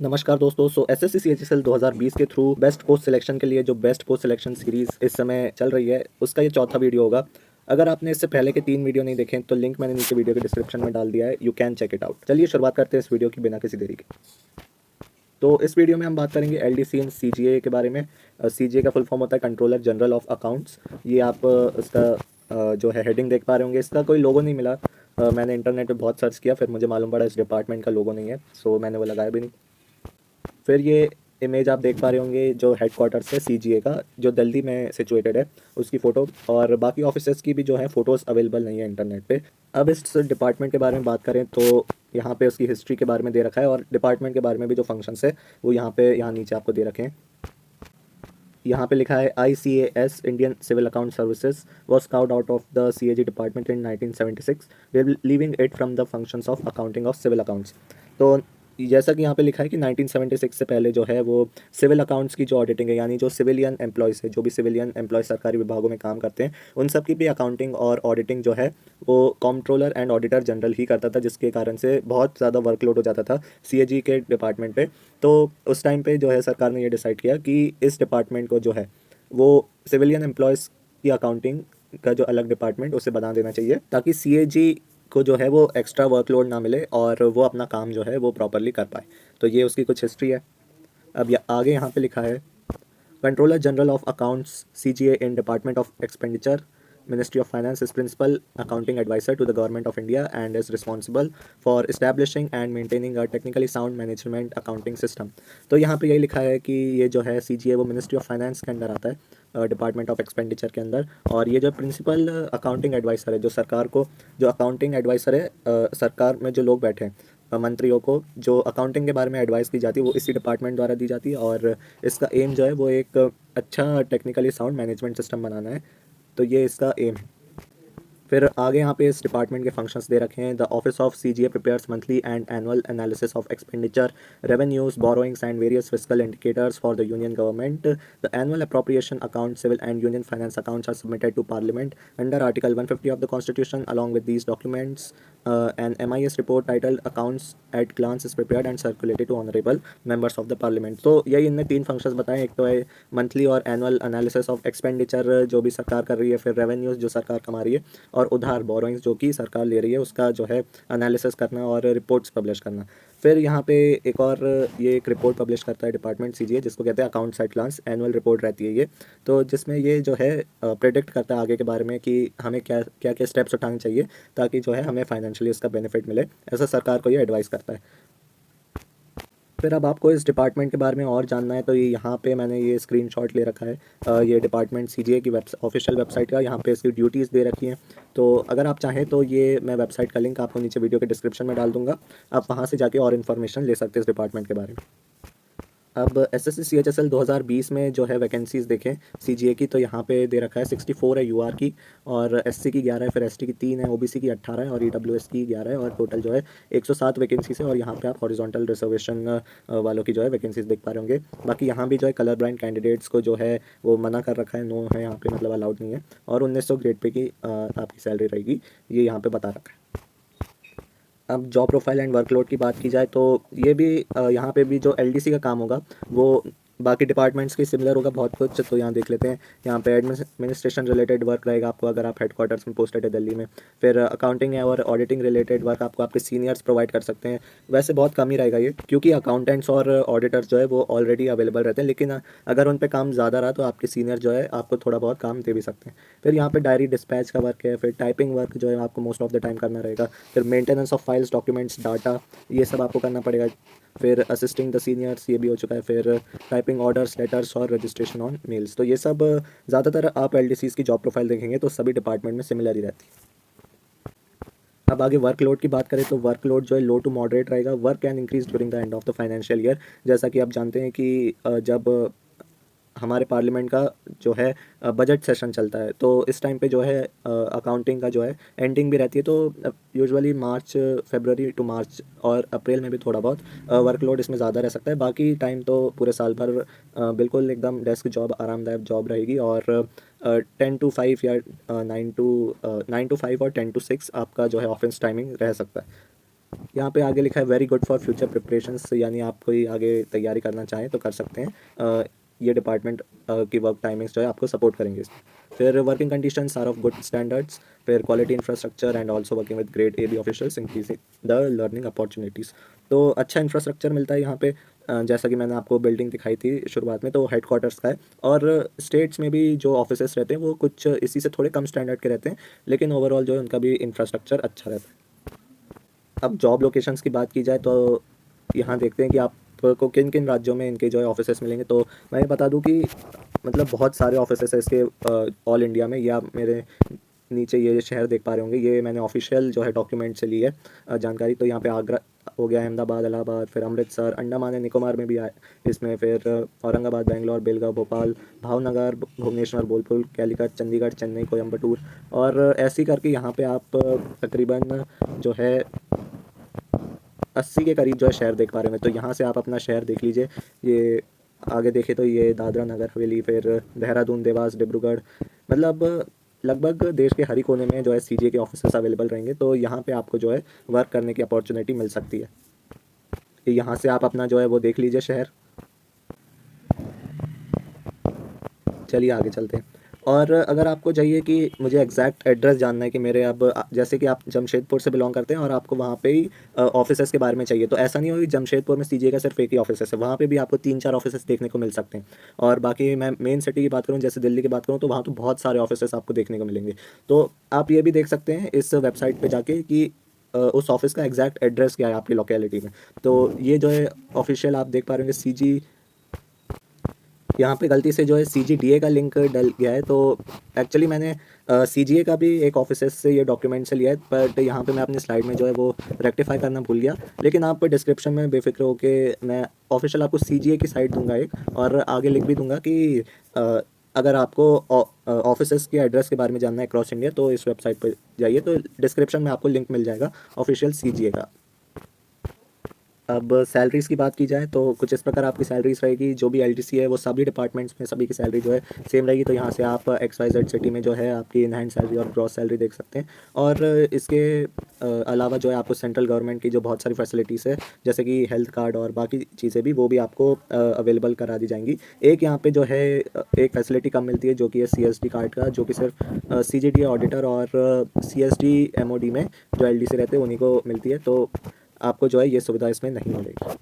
नमस्कार दोस्तों। SSC CHSL 2020 के थ्रू बेस्ट पोस्ट सिलेक्शन के लिए जो बेस्ट पोस्ट सिलेक्शन सीरीज इस समय चल रही है उसका ये चौथा वीडियो होगा। अगर आपने इससे पहले के 3 वीडियो नहीं देखे तो लिंक मैंने नीचे वीडियो के डिस्क्रिप्शन में डाल दिया है, you can check it out. चलिए शुरुआत करते हैं इस वीडियो की बिना किसी देरी के। तो इस वीडियो में हम बात करेंगे एलडीसी एंड सीजीए के बारे में। सीजीए का फुल फॉर्म होता है कंट्रोलर जनरल ऑफ अकाउंट्स। ये आप इसका जो है हेडिंग देख पा रहे होंगे। इसका कोई लोगो नहीं मिला। मैंने इंटरनेट पे बहुत सर्च किया, फिर मुझे मालूम पड़ा इस डिपार्टमेंट का लोगो नहीं है, सो मैंने वो लगाया भी नहीं। फिर ये इमेज आप देख पा रहे होंगे जो हेडक्वार्टर्स है सीजीए का, जो दिल्ली में सिचुएटेड है, उसकी फ़ोटो। और बाकी ऑफिसर्स की भी जो है फ़ोटोज़ अवेलेबल नहीं है इंटरनेट पे। अब इस डिपार्टमेंट के बारे में बात करें तो यहाँ पे उसकी हिस्ट्री के बारे में दे रखा है, और डिपार्टमेंट के बारे में भी जो फंक्शंस है वो यहाँ नीचे आपको दे रखे हैं। यहाँ पे लिखा है ICAS Indian civil account services was scout out of the CAG department in 1976, leaving it from the functions of accounting of civil accounts. तो जैसा कि यहाँ पे लिखा है कि 1976 से पहले जो है वो सिविल अकाउंट्स की जो ऑडिटिंग है, यानी जो सिविलियन एम्प्लॉयज़ है, जो भी सिविलियन एम्प्लॉयज़ सरकारी विभागों में काम करते हैं, उन सब की भी अकाउंटिंग और ऑडिटिंग जो है वो कॉम्प्ट्रोलर एंड ऑडिटर जनरल ही करता था, जिसके कारण से बहुत ज़्यादा वर्कलोड हो जाता था CAG के डिपार्टमेंट पे। तो उस टाइम पे जो है सरकार ने ये डिसाइड किया कि इस डिपार्टमेंट को जो है वो सिविलियन एम्प्लॉयज़ की अकाउंटिंग का जो अलग डिपार्टमेंट उसे बना देना चाहिए, ताकि CAG को जो है वो एक्स्ट्रा वर्कलोड ना मिले और वो अपना काम जो है वो प्रॉपरली कर पाए। तो ये उसकी कुछ हिस्ट्री है। अब आगे यहाँ पे लिखा है controller general of accounts CGA in department of expenditure Ministry of Finance is principal accounting advisor to the Government of India and is responsible for establishing and maintaining a technically sound management accounting system। तो यहाँ पे यही लिखा है कि ये जो है CGA वो मिनिस्ट्री ऑफ फाइनेंस के अंदर आता है, डिपार्टमेंट ऑफ एक्सपेंडिचर के अंदर। और ये जो प्रिंसिपल अकाउंटिंग एडवाइसर है, जो सरकार को जो अकाउंटिंग एडवाइसर है, सरकार में जो लोग बैठे हैं, मंत्रियों को जो अकाउंटिंग के बारे में एडवाइस दी जाती है वो इसी डिपार्टमेंट द्वारा दी जाती है। और इसका एम जो है वो एक अच्छा टेक्निकली साउंड मैनेजमेंट सिस्टम बनाना है। तो ये इसका एम है। फिर आगे यहाँ पे इस डिपार्टमेंट के फंक्शंस दे रखे हैं। The office of CGA prepares monthly and annual analysis of expenditure, revenues, borrowings and various fiscal indicators for the union government. The annual appropriation account, civil and union finance accounts are submitted to parliament under article 150 of the constitution. Along with these documents an MIS report titled Accounts at Glance is prepared and circulated to honorable members of the parliament। तो यही इनने 3 functions बताए। एक तो है monthly और annual analysis of expenditure जो भी सरकार कर रही है, फिर रेवेन्यूज जो सरकार कमा रही है, और उधार बोरोइंग्स जो कि सरकार ले रही है उसका जो है एनालिसिस करना और रिपोर्ट्स पब्लिश करना। फिर यहाँ पे एक और ये एक रिपोर्ट पब्लिश करता है डिपार्टमेंट CGA, जिसको कहते हैं accounts at glance. Annual report रहती है ये, तो जिसमें ये जो है प्रेडिक्ट करता है आगे के बारे में कि हमें क्या क्या क्या स्टेप्स उठाने चाहिए ताकि जो है हमें फाइनेंशियली इसका बेनिफिट मिले। ऐसा सरकार को ये एडवाइस करता है। फिर अब आपको इस डिपार्टमेंट के बारे में और जानना है तो ये यहाँ पे मैंने ये स्क्रीनशॉट ले रखा है, ये डिपार्टमेंट CGA की ऑफिशियल वेबसाइट का। यहाँ पे इसकी ड्यूटीज़ दे रखी हैं। तो अगर आप चाहें तो ये मैं वेबसाइट का लिंक आपको नीचे वीडियो के डिस्क्रिप्शन में डाल दूंगा, आप वहाँ से जाके और इन्फॉर्मेशन ले सकते हैं इस डिपार्टमेंट के बारे में। अब SSC CHSL 2020 में जो है वैकेंसीज़ देखें CGA की, तो यहाँ पे दे रखा है 64 है UR की, और SC की 11 है, फिर ST की 3 है, OBC की 18 है, और EWS की 11 है, और टोटल जो है 107 वैकेंसीज है। और यहाँ पे आप हॉरिजॉन्टल रिजर्वेशन वालों की जो है वैकेंसीज देख पा रहे होंगे। बाकी यहाँ भी जो है कलर ब्लाइंड कैंडिडेट्स को जो है वो मना कर रखा है, नो है यहाँ पे, मतलब अलाउड नहीं है। और 1900 ग्रेड पे की आपकी सैलरी रहेगी, ये यहाँ पे बता रखा है। अब जॉब प्रोफाइल एंड वर्कलोड की बात की जाए तो ये भी यहाँ पे भी जो LDC का काम होगा वो बाकी डिपार्टमेंट्स की सिमिलर होगा बहुत कुछ। तो यहाँ देख लेते हैं। यहाँ पे एडमिनिस्ट्रेशन रिलेटेड वर्क रहेगा आपको, अगर आप हेडक्वार्टर्स में पोस्टेड है दिल्ली में। फिर अकाउंटिंग है और ऑडिटिंग रिलेटेड वर्क आपको आपके सीनियर्स प्रोवाइड कर सकते हैं। वैसे बहुत कम ही रहेगा ये, क्योंकि अकाउंटेंट्स और ऑडिटर्स जो है वो ऑलरेडी अवेलेबल रहते हैं, लेकिन अगर उन पर काम ज़्यादा रहा तो आपके सीनियर जो है आपको थोड़ा बहुत काम दे भी सकते हैं। फिर यहाँ पे डायरी डिस्पैच का वर्क है, फिर टाइपिंग वर्क जो है आपको मोस्ट ऑफ द टाइम करना रहेगा। फिर maintenance of files, documents, data, ये सब आपको करना पड़ेगा। फिर असिस्टिंग द सीनियर्स, ये भी हो चुका है। फिर टाइपिंग ऑर्डर्स, लेटर्स और रजिस्ट्रेशन ऑन मेल्स। तो ये सब ज़्यादातर आप LDCs की जॉब प्रोफाइल देखेंगे तो सभी डिपार्टमेंट में सिमिलर ही रहती है। अब आगे वर्कलोड की बात करें तो वर्कलोड जो है लो टू मॉडरेट रहेगा। Work can increase during the end of the financial year. जैसा कि आप जानते हैं कि जब हमारे पार्लियामेंट का जो है बजट सेशन चलता है, तो इस टाइम पे जो है अकाउंटिंग का जो है एंडिंग भी रहती है। तो यूजुअली मार्च, फरवरी टू मार्च और अप्रैल में भी थोड़ा बहुत वर्कलोड इसमें ज़्यादा रह सकता है। बाकी टाइम तो पूरे साल भर बिल्कुल एकदम डेस्क जॉब, आरामदायक जॉब रहेगी। और 10 to 5 या 9 to 5 और 10 to 6 आपका जो है ऑफिस टाइमिंग रह सकता है। यहाँ पे आगे लिखा है very good for future preparations, यानी आप कोई आगे तैयारी करना चाहें तो कर सकते हैं। ये डिपार्टमेंट की वर्क टाइमिंग्स जो है आपको सपोर्ट करेंगे इसमें। फिर working conditions are of good standards, फिर quality infrastructure and also working with great able officials increasing the learning opportunities. तो अच्छा इंफ्रास्ट्रक्चर मिलता है यहाँ पे। जैसा कि मैंने आपको बिल्डिंग दिखाई थी शुरुआत में, तो हेड क्वार्टर्स का है। और स्टेट्स में भी जो ऑफिसेस रहते हैं वो कुछ इसी से थोड़े कम स्टैंडर्ड के रहते हैं, लेकिन ओवरऑल जो है उनका भी इंफ्रास्ट्रक्चर अच्छा रहता है। अब जॉब लोकेशंस की बात की जाए तो यहाँ देखते हैं कि आपको किन किन राज्यों में इनके जो है ऑफिसेस मिलेंगे। तो मैं ये बता दूँ कि मतलब बहुत सारे ऑफिसेस है इसके ऑल इंडिया में। ये आप मेरे नीचे ये शहर देख पा रहे होंगे, ये मैंने ऑफिशियल जो है डॉक्यूमेंट से ली है जानकारी। तो यहाँ पे आगरा हो गया, अहमदाबाद, इलाहाबाद, फिर अमृतसर, अंडमान एंड निकोबार में भी आए इसमें, फिर औरंगाबाद, बेंगलोर, बेलगांव, भोपाल, भावनगर, भुवनेश्वर, बोलपुर, कैलिकट, चंडीगढ़, चेन्नई, कोयम्बटूर, और ऐसे करके यहाँ पे आप तकरीबन जो है 80 के करीब जो है शहर देख पा रहे हैं। तो यहाँ से आप अपना शहर देख लीजिए। ये आगे देखें तो ये दादरा नगर हवेली, फिर देहरादून, देवास, डिब्रूगढ़, मतलब लगभग देश के हर ही कोने में जो है सीजीए के ऑफिसेस अवेलेबल रहेंगे। तो यहाँ पे आपको जो है वर्क करने की अपॉर्चुनिटी मिल सकती है। यहाँ से आप अपना जो है वो देख लीजिए शहर। चलिए आगे चलते हैं। और अगर आपको चाहिए कि मुझे एग्जैक्ट एड्रेस जानना है कि मेरे अब जैसे कि आप जमशेदपुर से बिलोंग करते हैं और आपको वहाँ पे ही ऑफिसेस के बारे में चाहिए, तो ऐसा नहीं होगी जमशेदपुर में सीजीए का सिर्फ एक ही ऑफिस है, वहाँ पे भी आपको 3-4 ऑफिसेस देखने को मिल सकते हैं। और बाकी मैं मेन सिटी की बात करूँ, जैसे दिल्ली की बात करूँ, तो वहाँ तो बहुत सारे ऑफिसेस आपको देखने को मिलेंगे। तो आप ये भी देख सकते हैं इस वेबसाइट पर जाके कि उस ऑफिस का एग्जैक्ट एड्रेस क्या है आपकी लोकेलिटी में। तो ये जो है ऑफिशियल आप देख पा रहे होंगे सीजी, यहाँ पे गलती से जो है सीजीडीए का लिंक डल गया है। तो एक्चुअली मैंने सीजीए का भी एक ऑफिसेस से ये डॉक्यूमेंट से लिया है, बट यहाँ पे मैं अपनी स्लाइड में जो है वो रेक्टिफाई करना भूल गया। लेकिन आप डिस्क्रिप्शन में बेफिक्र होके मैं ऑफिशियल आपको सीजीए की साइट दूंगा एक, और आगे लिख भी दूंगा कि अगर आपको ऑफिसेस के एड्रेस के बारे में जानना है क्रॉस इंडिया, तो इस वेबसाइट पर जाइए, तो डिस्क्रिप्शन में आपको लिंक मिल जाएगा ऑफिशियल सीजीए का। अब सैलरीज़ की बात की जाए तो कुछ इस प्रकार आपकी सैलरीज रहेगी। जो भी एलटीसी है वो सभी डिपार्टमेंट्स में सभी की सैलरी जो है सेम रहेगी। तो यहाँ से आप XYZ सिटी में जो है आपकी इन हैंड सैलरी और ग्रॉस सैलरी देख सकते हैं। और इसके अलावा जो है आपको सेंट्रल गवर्नमेंट की जो बहुत सारी फैसिलिटीज़ है, जैसे कि हेल्थ कार्ड और बाकी चीज़ें भी, वो भी आपको अवेलेबल करा दी जाएंगी। एक यहाँ पे जो है एक फैसिलिटी कम मिलती है, जो कि है CSD कार्ड का, जो कि सिर्फ CGD ऑडिटर और CSD MOD में जो LDC रहते हैं उन्हीं को मिलती है। तो आपको जो है ये सुविधा इसमें नहीं मिलेगी।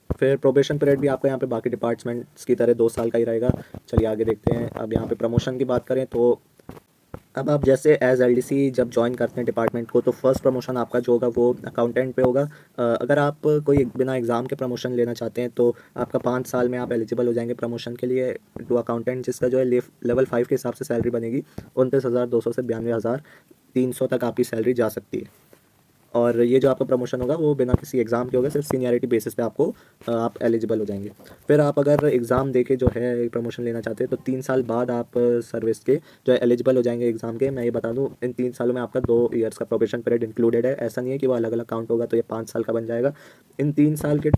फिर प्रोबेशन पीरियड भी आपका यहाँ पे बाकी डिपार्टमेंट्स की तरह 2 साल का ही रहेगा। चलिए आगे देखते हैं। अब यहाँ पे प्रमोशन की बात करें तो अब आप जैसे एज एलडीसी जब ज्वाइन करते हैं डिपार्टमेंट को, तो फर्स्ट प्रमोशन आपका जो होगा वो अकाउंटेंट पे होगा। अगर आप कोई बिना एग्ज़ाम के प्रमोशन लेना चाहते हैं तो आपका 5 साल में आप एलिजिबल हो जाएंगे प्रमोशन के लिए टू अकाउंटेंट, जिसका जो है लेवल 5 के हिसाब से सैलरी बनेगी 29,200 से 92,300 तक आपकी सैलरी जा सकती है। और ये जो आपका प्रमोशन होगा वो बिना किसी एग्ज़ाम के होगा, सिर्फ सीनियरिटी बेसिस पे आपको आप एलिजिबल हो जाएंगे। फिर आप अगर एग्ज़ाम देके जो है प्रमोशन लेना चाहते हैं तो 3 साल बाद आप सर्विस के जो है एलिजिबल हो जाएंगे एग्ज़ाम के। मैं ये बता दूं, इन 3 सालों में आपका 2 ईयर्स का प्रोबेशन पीरियड इंक्लूडेड है। ऐसा नहीं है कि वो अलग अलग काउंट होगा तो ये 5 साल का बन जाएगा। इन 3 साल के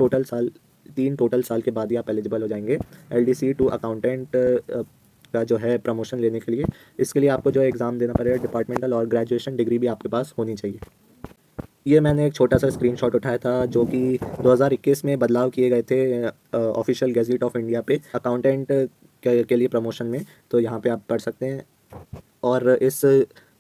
तीन टोटल साल के बाद ही आप एलिजिबल हो जाएंगे LDC टू अकाउंटेंट का जो है प्रमोशन लेने के लिए। इसके लिए आपको जो है एग्ज़ाम देना पड़ेगा डिपार्टमेंटल, और ग्रेजुएशन डिग्री भी आपके पास होनी चाहिए। ये मैंने एक छोटा सा स्क्रीनशॉट उठाया था जो कि 2021 में बदलाव किए गए थे ऑफिशियल गैजेट ऑफ इंडिया पे अकाउंटेंट के लिए प्रमोशन में। तो यहाँ पे आप पढ़ सकते हैं। और इस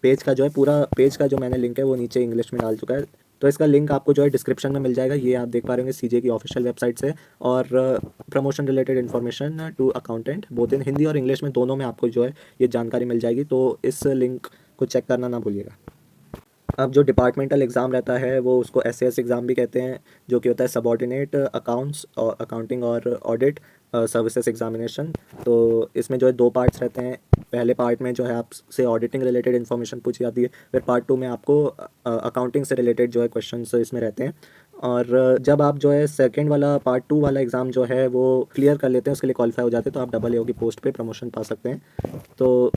पेज का जो है पूरा पेज का जो मैंने लिंक है वो नीचे इंग्लिश में डाल चुका है, तो इसका लिंक आपको जो है डिस्क्रिप्शन में मिल जाएगा। ये आप देख पा रहे होंगे सीजे की ऑफिशियल वेबसाइट से। और promotion related information to accountant both in Hindi और इंग्लिश में दोनों में आपको जो है ये जानकारी मिल जाएगी। तो इस लिंक को चेक करना ना भूलिएगा। अब जो डिपार्टमेंटल एग्ज़ाम रहता है वो उसको SAS एग्ज़ाम भी कहते हैं, जो कि होता है सबॉर्डिनेट अकाउंट्स और अकाउंटिंग और ऑडिट सर्विसेज एग्जामिनेशन। तो इसमें जो है 2 पार्ट्स रहते हैं। पहले पार्ट में जो है आपसे ऑडिटिंग रिलेटेड इन्फॉर्मेशन पूछी जाती है, फिर पार्ट 2 में आपको अकाउंटिंग से रिलेटेड जो है क्वेश्चंस इसमें रहते हैं। और जब आप जो है सेकंड वाला पार्ट 2 वाला एग्ज़ाम जो है वो क्लियर कर लेते हैं, उसके लिए क्वालिफाई हो जाते हैं, तो आप AO की पोस्ट पे प्रमोशन पा सकते हैं। तो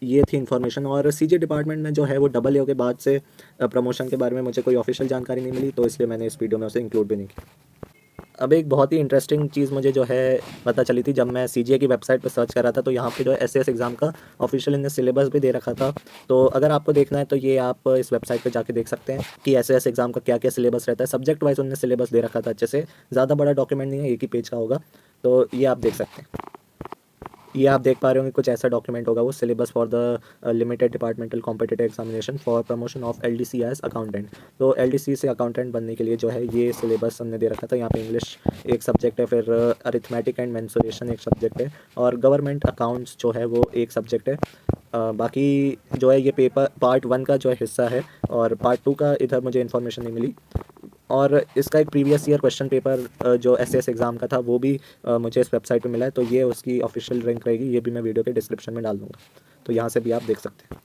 ये थी इन्फॉर्मेशन। और सीजे डिपार्टमेंट में जो है वो AO के बाद से प्रमोशन के बारे में मुझे कोई ऑफिशियल जानकारी नहीं मिली, तो इसलिए मैंने इस वीडियो में उसे इंक्लूड भी नहीं किया। अब एक बहुत ही इंटरेस्टिंग चीज़ मुझे जो है पता चली थी जब मैं सीजीए की वेबसाइट पर सर्च कर रहा था, तो यहाँ पे जो है एसएएस एग्ज़ाम का ऑफिशियल इनने सिलेबस भी दे रखा था। तो अगर आपको देखना है तो ये आप इस वेबसाइट पे जाके देख सकते हैं कि एसएएस एग्ज़ाम का क्या क्या सिलेबस रहता है। सब्जेक्ट वाइज उन्होंने सिलेबस दे रखा था अच्छे से, ज़्यादा बड़ा डॉक्यूमेंट नहीं है, एक ही पेज का होगा। तो ये आप देख सकते हैं, ये आप देख पा रहे होंगे कुछ ऐसा डॉक्यूमेंट होगा वो, syllabus for the limited departmental competitive examination for promotion of LDC as accountant. तो एलडीसी से अकाउंटेंट बनने के लिए जो है ये सिलेबस हमने दे रखा था। यहाँ पे इंग्लिश एक सब्जेक्ट है, फिर अरिथमेटिक एंड मेंसुरेशन एक सब्जेक्ट है, और गवर्नमेंट अकाउंट्स जो है वो एक सब्जेक्ट है। बाकी जो है ये पेपर पार्ट 1 का जो है हिस्सा है, और पार्ट 2 का इधर मुझे इन्फॉर्मेशन नहीं मिली। और इसका एक प्रीवियस ईयर क्वेश्चन पेपर जो एसएएस एग्ज़ाम का था वो भी मुझे इस वेबसाइट पे मिला है। तो ये उसकी ऑफिशियल लिंक रहेगी, ये भी मैं वीडियो के डिस्क्रिप्शन में डाल दूँगा, तो यहाँ से भी आप देख सकते हैं।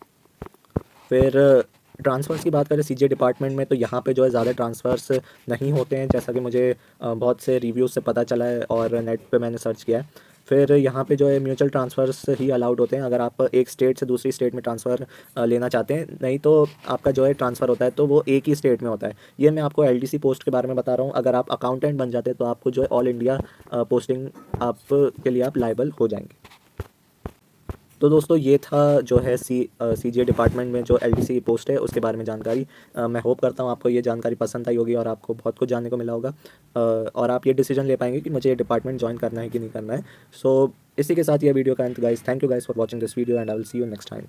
फिर ट्रांसफ़र्स की बात करें सीजीए डिपार्टमेंट में, तो यहाँ पे जो है ज़्यादा ट्रांसफ़र्स नहीं होते हैं, जैसा कि मुझे बहुत से रिव्यूज़ से पता चला है और नेट पे मैंने सर्च किया है। फिर यहाँ पे जो है म्यूचुअल ट्रांसफ़र्स ही अलाउड होते हैं, अगर आप एक स्टेट से दूसरी स्टेट में ट्रांसफ़र लेना चाहते हैं। नहीं तो आपका जो है ट्रांसफ़र होता है तो वो एक ही स्टेट में होता है। ये मैं आपको एलडीसी पोस्ट के बारे में बता रहा हूँ। अगर आप अकाउंटेंट बन जाते हैं तो आपको जो है ऑल इंडिया पोस्टिंग आप के लिए आप लायबल हो जाएंगे। तो दोस्तों ये था जो है सीजीए डिपार्टमेंट में जो एलडीसी पोस्ट है उसके बारे में जानकारी। मैं होप करता हूँ आपको ये जानकारी पसंद आई होगी और आपको बहुत कुछ जानने को मिला होगा, और आप ये डिसीजन ले पाएंगे कि मुझे ये डिपार्टमेंट ज्वाइन करना है कि नहीं करना है। सो इसी के साथ ये वीडियो का अंत guys. Thank you guys for watching this video and I will see you next time.